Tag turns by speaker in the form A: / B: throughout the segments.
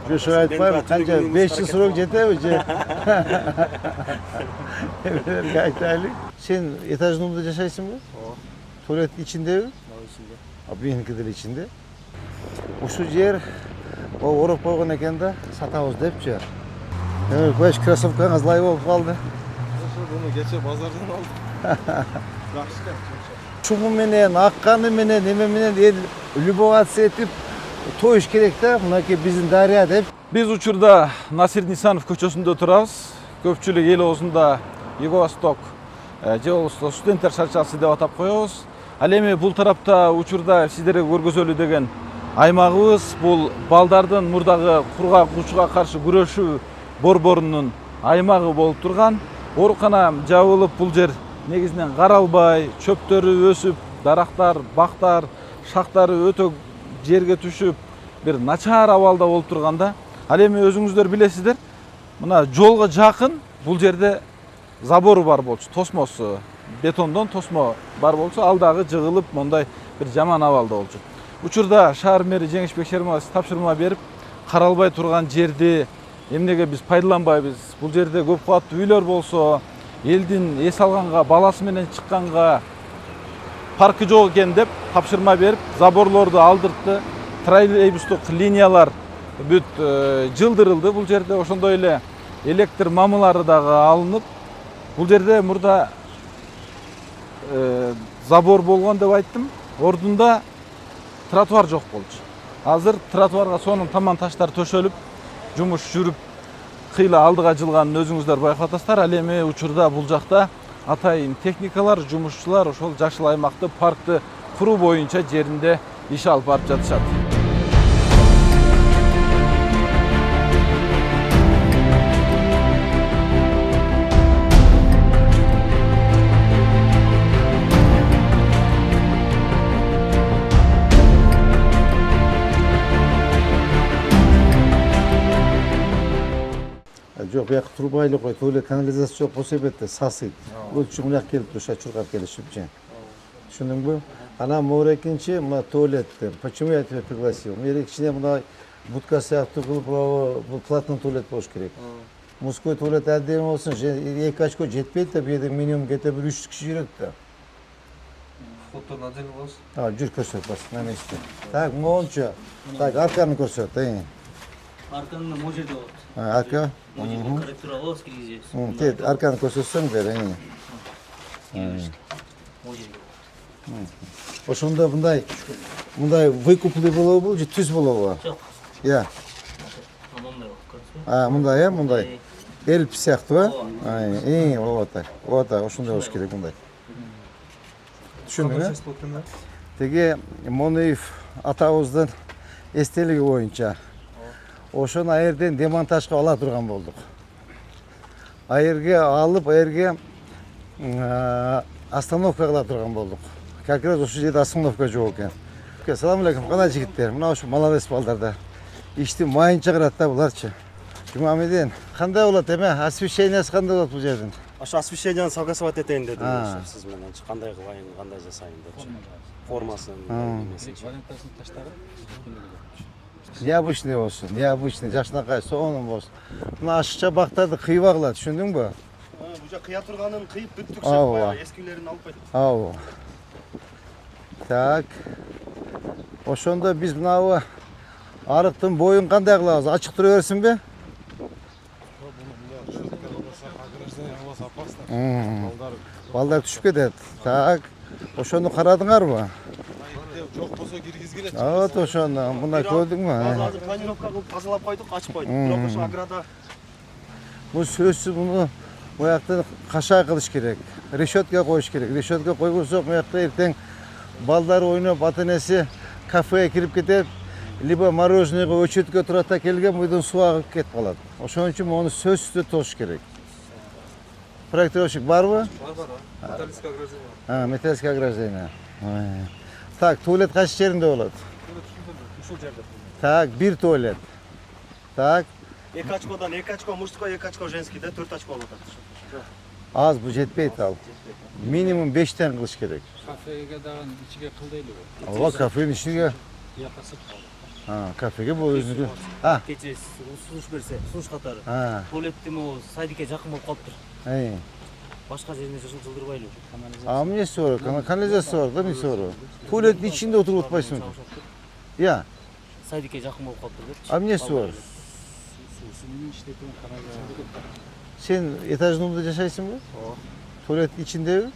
A: Joşu aytmayım, kanca 5 yıl sonra жетеби же? Emelerge aytaylık. Sen etaj numda yaşaysın mı? Tuvalet içinde mi?
B: içinde.
A: Benimkidir içinde. Uşu yer o orup koygan eкен da satабыз депчи. Baş krasovkаңыз лай болуп калды.
B: Bunu geçe pazardan aldım.
A: Шугу менен, акканы менен, неме менен эл любоваться этип тоюш керек да, мынакей биздин дарыя деп.
C: Biz учурда Насир Нисанов көчөсүндө турабыз. Көпчүлүк эл оозунда Юго-Восток же болбосо студенттер шарчасы деп атап коебуз. Ал эми бул тарапта учурда сиздерге көргөзөлү деген аймагыбыз бул балдардын мурдагы кургак учуга каршы күрөшүү борборунун аймагы болуп турган. Оорукана жабылып бул жер негизинен каралбай, чөптөрү өсүп, дарактар, бактар, шактары өтө жерге түшүп, бир начар абалда болуп турганда, ал эми өзүңүздөр билесиздер, мына жолго жакын бул жерде забор бар болчу, тосмосу, бетондон тосмо бар болчу, ал дагы жыгылып, мондай бир жаман абалда болчу. Учурда шаар мэри Жеңишбек Шерматов тапшырма берип, каралбай турган жерди эмнеге биз пайдаланбайбыз? Бул жерде көп кабаттуу үйлөр болсо, элдин эс алганга, баласы менен чыкканга паркы жок экен деп тапшырма берип, заборлорду алдыртты. Троллейбустук линиялар бүт жылдырылды бул жерде. Ошондой эле электр мамылары дагы алынып, бул жерде мурда забор болгон деп айттым. Ордунда тротуар жок болчу. Азыр тротуарга сонун таман таштар төшөлүп, жумуш жүрүп, кыйла алдыга жылганын өзүңүздөр байкап атасыздар. Ал эми учурда бул жакта атайын техникалар, жумушчулар ошол жашыл аймакты, паркты куруу боюнча жеринде иш алып барып жатышат.
A: Жоқ, бияқы трубайлы қой, туалет канализация жоқ болса бетте сасыйды. Ол үшін мына келіп душа чуркап келишип же. Түшүндүң бу? Ана мора экинчи мына туалеттер. Почему я тебя пригласил? Мен экинчине мына будка сыяктуу кылып, бул платный туалет болуш керек. Мужской туалет аддем болсун, же 2 очко жетпейт да, бу жерде минимум кете бир 3 киши жүрөт да.
B: Входтон отдельно болсун.
A: Жүр көрсөт бас, на месте. Так, монча. Так, арканы көрсөт,
D: Арканы мо жерде болот.
A: Арка?
D: Корректура болот, киргизебиз.
A: Тет, арканы көрсөтсөң бер,
D: Мо жерде.
A: Ошондо мындай выкуплый болобу же түз болобу?
D: Жок.
A: Я.
D: Мындай болот, көрсөңүз.
A: Мындай, мындай. Элп сыяктуу, вот так. Вот так, ошондой болуш керек мындай. Түшүндүңбү? Теге Моноев атабыздын эстелиги боюнча ошону аерден демонтажга ала турган болдук. Аерге алып, аерге остановка кыла турган болдук. Как раз ошол жерде остановка жок экен. Assalamu алейкум, кандай жигиттер? Мына ушу молодец балдарда. Ишти майын чыгарат да буларчы. Жумамеден, кандай болот эме? Освещениясы кандай болот бул жердин?
E: Ошо освещенияны согласовать этейин дедим. Сиз менен кандай кылайын, кандай жасайын депчи. Формасын, немесин.
A: Необычный болсун, необычный, жашынакай сонун болсун. Мына ашыкча бактарды кыйып агыла, түшүндүңбү?
E: Бул жак кыя турганын кыйып бүттүк, баягы эскилерин алып койдук. Так. Ошондо биз мынабы арыктын боюн кандай кылабыз? Ачык тура берсинби? Балдар түшүп кетет. Так. Ошону карадыңарбы?
B: Жок болсо киргизгиле.
A: Вот ошону, мына көрдүңбү?
E: Азыр планировка кылып тазалап койдук, ачып койдук. Бирок ошо аграда
A: Бул сөзсүз муну буяктан кашай кылыш керек. Решетка коюш керек. Решетка койбосок, буякта эртең балдар ойноп, ата-энеси кафеге кирип кетет, либо мороженойго өчөткө турат да келген бойдон суу агып кетип калат. Ошон үчүн муну сөзсүз тош керек. Проектировщик барбы?
B: Бар. Металлическое ограждение.
A: Металлическое ограждение. Так, туалет кайсы жеринде болот?
B: Ушул жерде.
A: Так, бир туалет. Так.
E: 2 очкодан 2 очко мужской, 2 очко женский да 4 очко болот.
A: Аз бу жетпейт ал. Минимум 5тен кылыш керек.
F: Кафеге дагы ичиге кыл дейлиби?
A: Ооба, кафенин ичиге.
F: Якасы
A: Kafege bu özünü. Ha.
D: Кечээ сунуш берсе, сунуш катары.
A: Ha.
D: Туалетте могу сайдикке жакын болуп калыптыр.
A: Hey.
D: Башка жерине жылдырбайлы.
A: Ama ne soru? Kanalizasyon var da ne soru? Tuvaletin içinde oturup oturmasın. Ya.
D: Сайдикке жакын болуп калыптыр депчи.
A: Ama ne soru? Sen etajın orada yaşaysın mı? Tuvaletin içinde mi?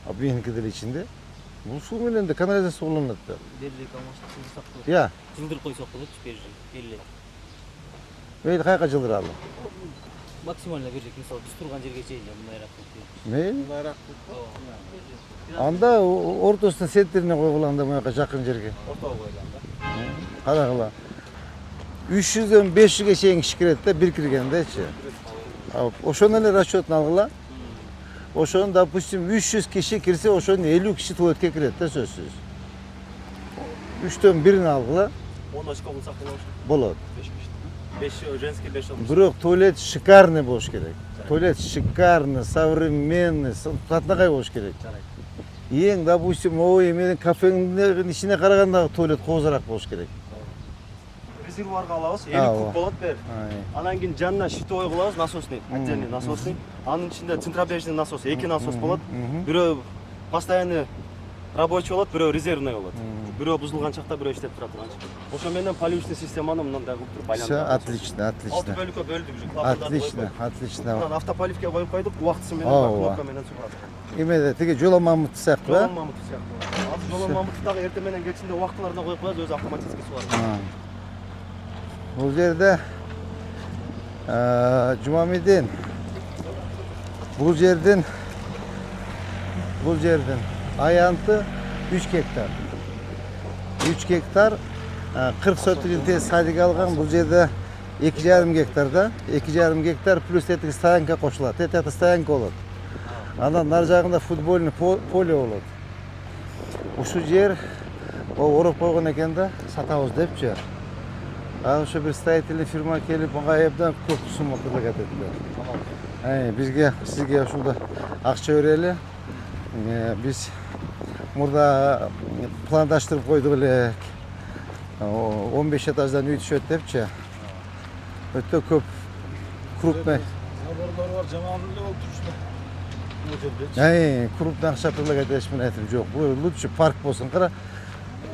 A: Abi benimkiler içinde. Bu su menende kanalizasyon kullanıldı.
D: Дерлик алмашып жылдырсак болот.
A: Ya.
D: Жылдырып койсок болотчу бери эле.
A: Böyle kaç kaçılır aldı?
D: Максимально бережек, мисалы биз турган жерге чейин мындайраак болуп.
A: Ne?
B: Мындайраак
A: Anda ortasına setlerine koyulanda mı yakın жерге?
B: ортого койлганда.
A: Qaragıla. 300'den 500'e şeyin şikayette bir kirgende içi. Oşonun ne raşotunu algıla? Oşonun допустим 300 kişi kirse oşonun 50 kişi tuvalete kirette de sözsüz. 3'ten birini algıla.
E: 10 очко булсак болот.
A: Bolot.
E: 5 женский 5 olmuş.
A: Бирок туалет шикарный болуш керек. Туалет шикарный, современный, татнагай болуш керек. Ең допустим ой менин кафенин ичине караганда туалет козураак болуш керек.
E: Резервуарга алабыз, 50 куб болот бер.
A: Ай.
E: Анан кийин жанына щитовой кылабыз, насосный, отдельный насосный. Анын ичинде центробежный насос, 2 насос болот. Бирөө постоянный рабочий болот, бирөө резервный болот. Бирөө бузулган чакта бирөө иштеп тура турганчы. Ошо менен поливочный системаны мындай кылып туруп
A: Все,
E: байландырабыз.
A: отлично,
E: 6
A: отлично.
E: бөлүккө бөлдүк уже. клапандарды
A: Отлично,
E: коюп коюп.
A: отлично.
E: Анан автополивке коюп койдук, убактысы менен
A: Ооба.
E: кнопка менен сугат.
A: Эмеде тиги жоло мамыт сыяктуу
E: Жолон
A: э?
E: мамыт сыяктуу. Азыр жолон мамыт дагы эртең менен кечинде убактыларына коюп коебуз, өзү автоматически сугат.
A: Бұл жерде Жумамидин бұл жерден аянты 3 гектар. 3 гектар 40 сотыгын садик алған. Бұл жерде 2,5 гектарда 2,5 гектар плюс тетігі стоянка қошылады. Тетігі стоянка болады. Анан нар жағында футбольный поле болады. Ушу жер ороп койгон экен да, сатабыз депчи. Ошо бир строительный фирма келип, мага эбден көп сумма предлагать этти. Бизге, сизге ушунда акча берели. Биз мурда пландаштырып койдук элек. 15 этаждан үй түшөт депчи. Өтө көп крупный.
B: Заборлор бар, жаман эле болуп турушта.
A: Крупный акча предлагать этишмин айтып жок. Лучше парк болсун. Кара,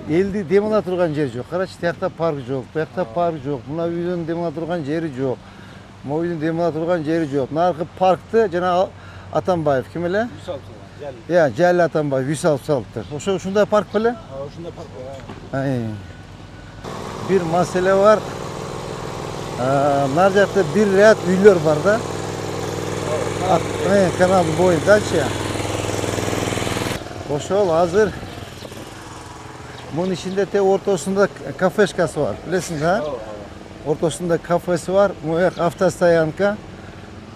A: элди дем ала турган жер жок. Карачы, тиякта парк жок, буякта парк жок. Мына үйдөн дем ала турган жери жок. Могу үйдөн дем ала турган жери жок. Наркы паркты жана Атамбаев ким эле? Я, Жали Атамбаев үй салып салыптыр. Ошо ушундай парк беле?
B: Ушундай парк бар.
A: Bir mesele var. Нар жақта bir riyad üylör var da. Kanal boyunca şey. Oşol hazır. Bunun içinde te ortasında kafeşkası var. Bilirsin ha? Ortasında kafesi var. Muyak avtostoyanka.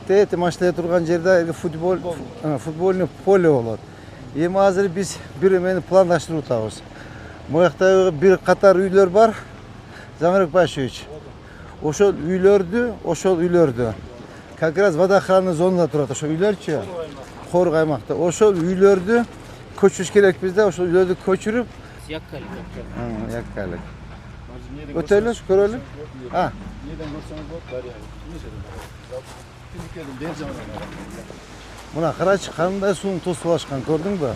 A: Te maçta turgan yerde futbolun poli olur. Yemi hazır biz bir meni planlaştırıp tutabız. Muyakta bir katar üylör var. Zamerek Başoviç. Oşol üylördü. Как раз водоохранный зонада турат ошо үйлөрчү. Кор каймакта. Ошол үйлөрдү көчүрүш керек бизде. Ошол үйлөрдү көчүрүп,
D: Яккалик.
A: яккалык. Өтөлүш, көрөлү.
B: Неден көрсөңүз болот, дарыя. Тиликелин бер жаман.
A: Мына карачы, кандай суун тосуп алышкан, көрдүңбү?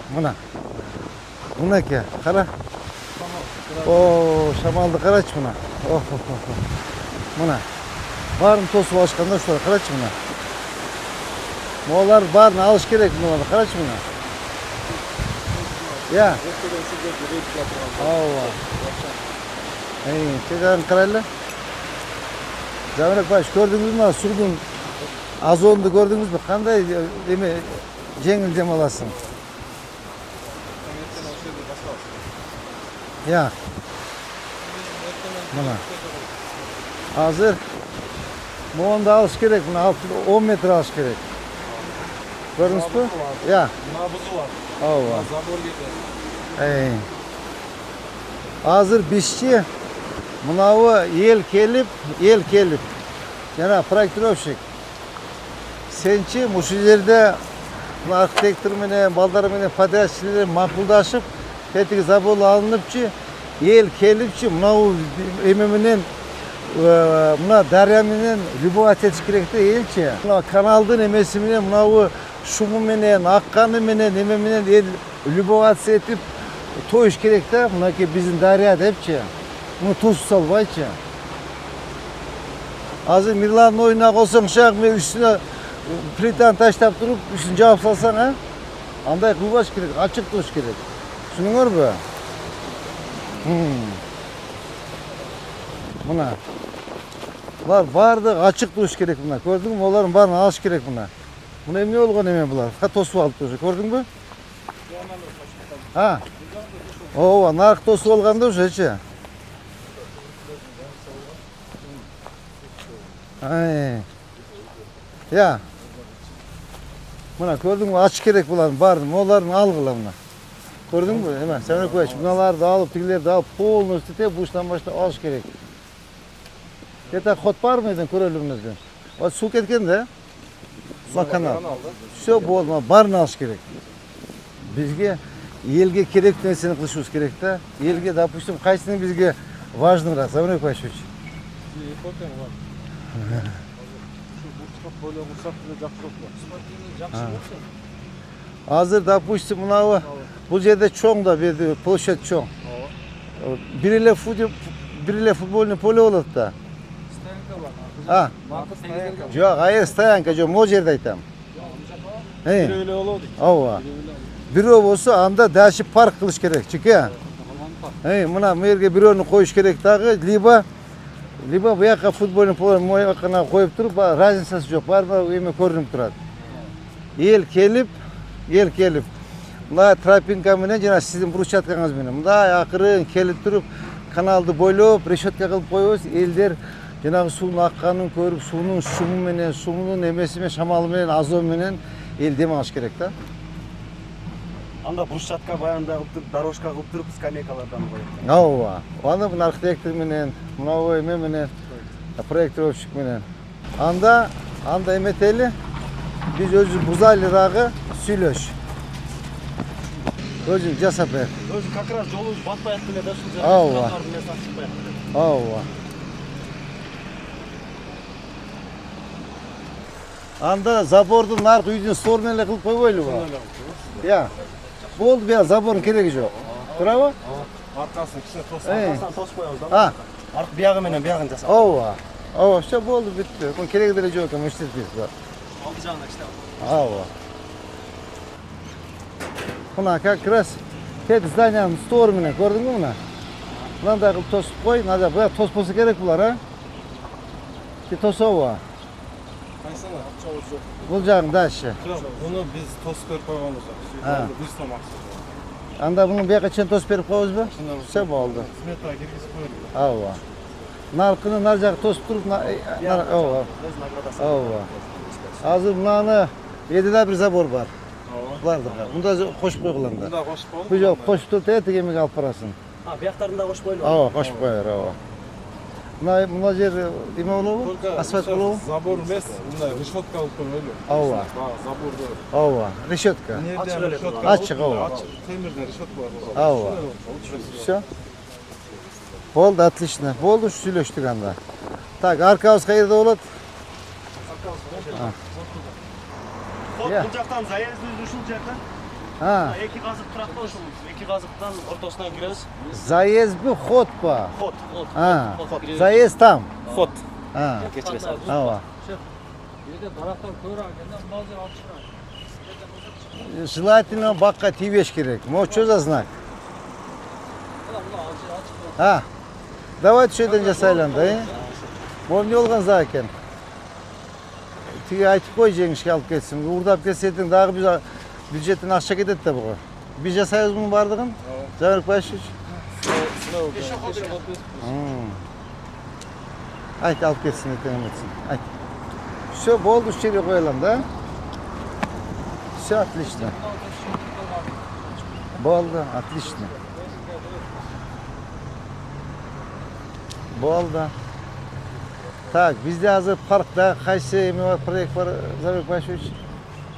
A: Мына ке, кара. О, шамалды карачы мына. Мына. Барын тосуп алышканда ушулар карачы мына. Молар барын алыш керек мына, карачы мына. Я. Ооба. Тегеран карайлы. Жамирек баш, көрдүңүзбү судун азонду көрдүңүзбү? Кандай эме жеңил дем аласың? Я. Мына. Азыр Моğonda alış gerek, 10 metre alış gerek. Gördünüz mü? Ya.
B: Nabızı var.
A: Ооба.
B: Забор кетет.
A: Hazır bişçi mınavı el kelip. Yana projektировщик. Sençi muşu yerde arxitektor menen, balдар menen, подрядчийлер макулдашып, тетиги забор алыныпчы, ел келипчи мынау эме менен мына дарья менен любовать этиш керек да элчи. Мына каналдын эмеси менен мынау шуму менен, акканы менен, эме менен эл любоваться этип тоюш керек да. Мынакей биздин дарья депчи. Муну тосуп салбайчы. Азыр Мирландын оюна колсоң шак мен үстүнө плитаны таштап туруп, үстүн жаап салсаң, андай кылбаш керек, ачык туруш керек. Түшүнүңөрбү? Мына. Булар баардыгы ачык туруш керек мына. Көрдүңбү? Олардын баарын алыш керек мына. Мына эмне болгон эме булар? Тосуп алып туруш. Көрдүңбү? Ооба, нарк тосуп алганда ошочу. Я. Мына көрдүңбү? Ачык керек булардын баарын. Олардын алгыла мына. Көрдүңбү? Эме, Сәмірекбаевич, мыналарды алып, тигилерди алып, полностью те бушдан баштап алыш керек. Это ход бармы эден көрөлүңүздөн? Вот суу кеткен да? Мына канал. Все болду, баарын алыш керек. Бизге элге керек нерсени кылышыбыз керек да. Элге, допустим, кайсынын бизге важныйраак, Сәмірекбаевич? Азыр, допустим, мынабы бул жерде чоң да, берди площадь чоң. Бир эле футбольный поле болот да. Жок, айыр стоянка жок, могу жерде айтам.
B: Бирөө эле болобу дейт.
A: Ооба. Бирөө болсо анда дальше парк кылыш керек, чеке. Мына жерге бирөөнү коюш керек дагы, либо буяка футбольный поле моякына коюп туруп, разницасы жок, баары эме көрүнүп турат. Эл келип, мына тропинка менен жана сиздин брусчаткаңыз менен мындай акырын келип туруп, каналды бойлоп, решетка кылып коебуз. Элдер жанагы суунун акканын көрүп, суунун шуму менен, суунун эмеси менен, шамалы менен, азобу менен эл дем алыш керек да.
E: Анда брусчатка баягындай кылып туруп, дорожка кылып туруп, скамейкалардан коюп.
A: Ооба. Аны мына архитектор менен, мынабу эме менен, проектировщик менен. Анда эметели, биз өзү бузайлы дагы сүйлөш. Өзүң жасап бер.
E: Өзү как раз жолубуз батпай атты эле да ушул жерде.
A: Ооба.
E: Ооба.
A: Ооба. Анда забордун наркы үйдүн сторун эле кылып койбойлубу? Я. Болду, бия забордун кереги жок. Туурабы?
B: Аркасын кичине
E: Тосуп коебуз да. Арк биягы менен биягын жасап.
A: Ооба. Все болду, бүттү. Мун кереги деле жок экен, иштетпейбиз бар.
E: Алты жагына иштеп.
A: Ооба. Мына как раз тет зданиянын стору менен көрдүңбү мына? Мындай кылып тосуп кой, надо буяк тоспосо керек булар, а? Ти тособу?
B: Кайсына?
A: Бул жагын дальше.
B: Буну биз тосуп берип койгонбуз. Бузса максат.
A: Анда буну бияка чейин тосуп берип коебузбу? Все болду.
B: Сметага киргизип коелу.
A: Ооба. Наркыны нар жагы тосуп туруп, ооба. Ооба. Азыр мынаны эдида бир забор бар. Булардыга. Мында кошуп койгула анда.
B: Мында кошуп коелу.
A: Бул жок кошуп туруп, тиги эмеге алып барасың.
E: Бияктарын да кошуп коелу.
A: Ооба, кошуп коер, ооба. Мына жер эме болобу? Асфальт болобу?
B: Забор эмес, мындай решетка кылып коелу.
A: Ооба.
B: Заборду.
A: Ооба, решетка.
B: Решетка.
A: Ачык, ооба.
B: Ачык темирден решетка бар.
A: Ооба. Все. Болду, отлично. Болду, сүйлөштүк анда. Так, аркабыз каерде болот?
E: Бул жактан заездибиз ушул жерден. Эки казык турат ушул. Эки казыктан ортосуна киребиз.
A: Заездби, ходпу?
E: Ход.
A: Заезд там.
E: Ход.
A: Кечиресиз. Ооба. Желательно бакка тийбеш керек. Могу что за знак? Давайте şu yerden жасайлы анда, Могу эмне болгон зак экен? Тиги айтып кой жеңишке алып кетсин. Уурдап кетсең дагы биз бюджеттен акча кетет да буга. Биз жасайбыз мунун бардыгын. Жабыркбаевич. Айт алып кетсин эртең эметсин. Айт. Все, болду, ушул жерге коелам да. Все отлично. Болду, отлично. Болду. Так, бизде азыр паркта кайсы эме бар, проект бар, Жабыркбаевич?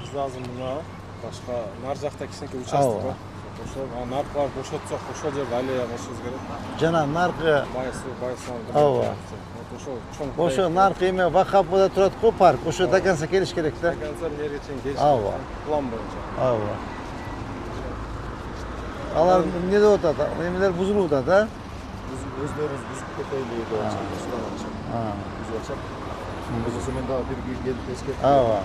B: Бизде азыр мына башка нар жакта кичинекей участок бар. Ошо наркалар бошотсок ошол жерде аллея кылышыбыз керек.
A: Жана наркы
B: Байсал.
A: Ооба.
B: Ошо чоң.
A: ошо наркы эме Вахапада турат го парк. Ошо до конца келиш керек да.
B: Концерт жерге чейин келиш.
A: Ооба.
B: План боюнча.
A: Ооба. Алар эмне деп атат? Эмелер бузулууда да?
F: Өздеріңіз бұзып кетейлі деп бұзылса мен дагы бир келип эскертип.
A: Ооба.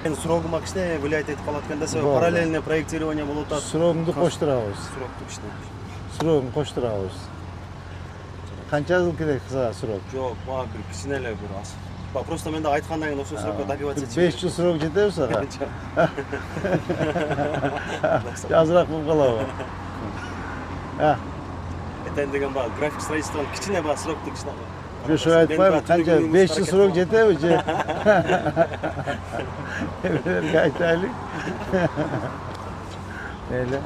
E: Эми срогума кичине влиять этип калат экен да, себеби
A: Болду.
E: параллельный проектирование болуп атат.
A: Срогунду коштурабыз.
E: Срокты кичине.
A: Срогун коштурабыз. Канча жыл керек сага срок?
E: Жок, бага бир кичине эле бир аз. Просто мен да айткандан кийин ошол срокко добиваться этчи.
A: 5 жыл срок жетеби сага? Азыраак болуп калабы?
E: Этен деген бага график строительствонун кичине бага срокту кичине.
A: Ошо айтпайбы, канча 5 жыл срок жетеби же? Эмелерге айтайлы. Эле.